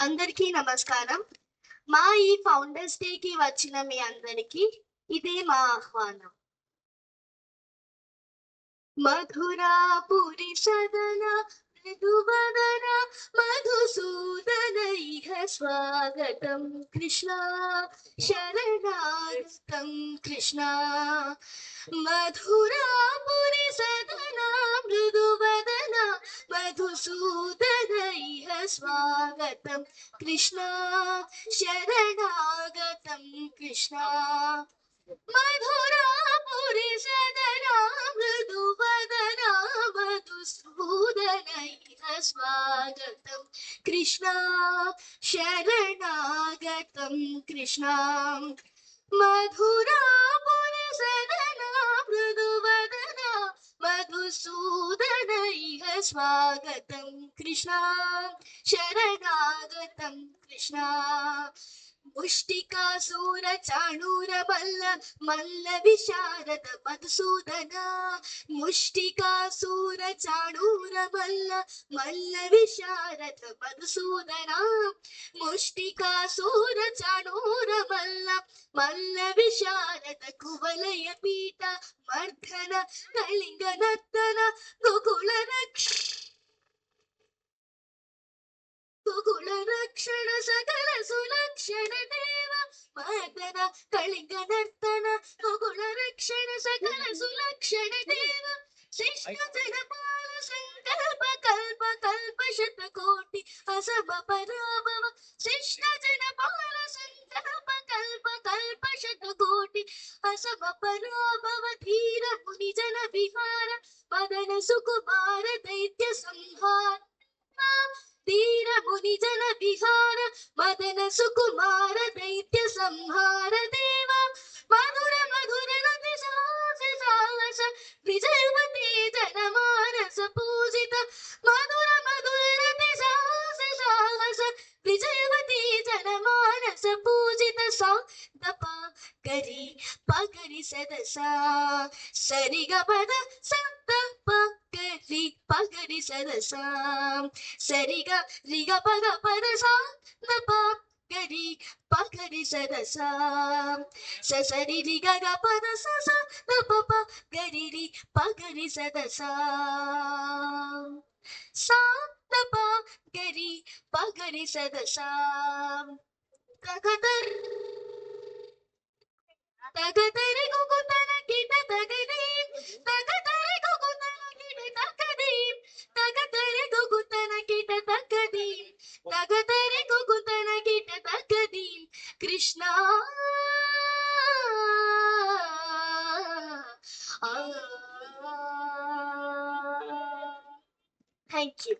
అందరికీ నమస్కారం. మా ఈ ఫౌండర్స్ డేకి వచ్చిన మీ అందరికీ ఇదే మా ఆహ్వానం. మధురాపురి సదన మృదువదన మధుసూదన ఇహ స్వాగతం కృష్ణ శరణాగతం కృష్ణ. మధురాపురి సదన మృదువదన మధుసూదన ఇహ స్వాగతం కృష్ణ శరణాగతం కృష్ణ. మధురాపురి సదన మృదువదన మధుసూదన ఇహ స్వాగతం కృష్ణ శరణాగతం కృష్ణ. మధురాపురి సదన మృదువదన మధుసూదన ఇహ స్వాగతం కృష్ణ శరణాగతం కృష్ణ. ముష్టికాసుర చాణూర మల్ల మల్ల విశారద మధుసూదన. ముష్టికాసుర చాణూర మల్ల మల్ల విశారద మధుసూదన. ముష్టికాసుర చాణూర మల్ల మల్ల విశారద కువలయ పీఠ మర్ధన కళింగ నర్తన గోకుల రక్షణ సకల సులక్షణ దేవ మర్దన కళింగ నర్తన గోకుల రక్షణ సకల సులక్షణ దేవ. శిష్ట జనపాల సంకల్ప కల్ప కల్ప శతకోటి అసమ పరాభవ. శిష్ట జనపాల సంకల్ప కల్ప కల్ప శతకోటి అసమ పరాభవ. ధీర ముని జన విహార మదన సుకుమార దైత్య సంహార. ధీర ముని జన విహార మదన సుకుమార దైత్య సంహార దేవ. మధుర మధుర నది సాహస సాహస విజయవతి జన మానస పూజిత. మధుర మధుర నది సాహస సాహస విజయవతి జన మానస పూజిత. సా దప గరి పగరి సదస సరిగ పద సప్త గరి పగరి సదస సరిగ రిగ పగ పద సా దప గరి పగరి సదస సరి రిగ గ పద స దప ప గరి రి పగరి సదస సా దప గరి పగరి సదస. తగదర్ తగదరి గుగుతన కిట తగదీం తగదరి గుగుతన కిట తగదీం తగదరి గుగుతన కిట తగదీం తగదరి గుగుతన కిట తగదీం కృష్ణ. Thank you.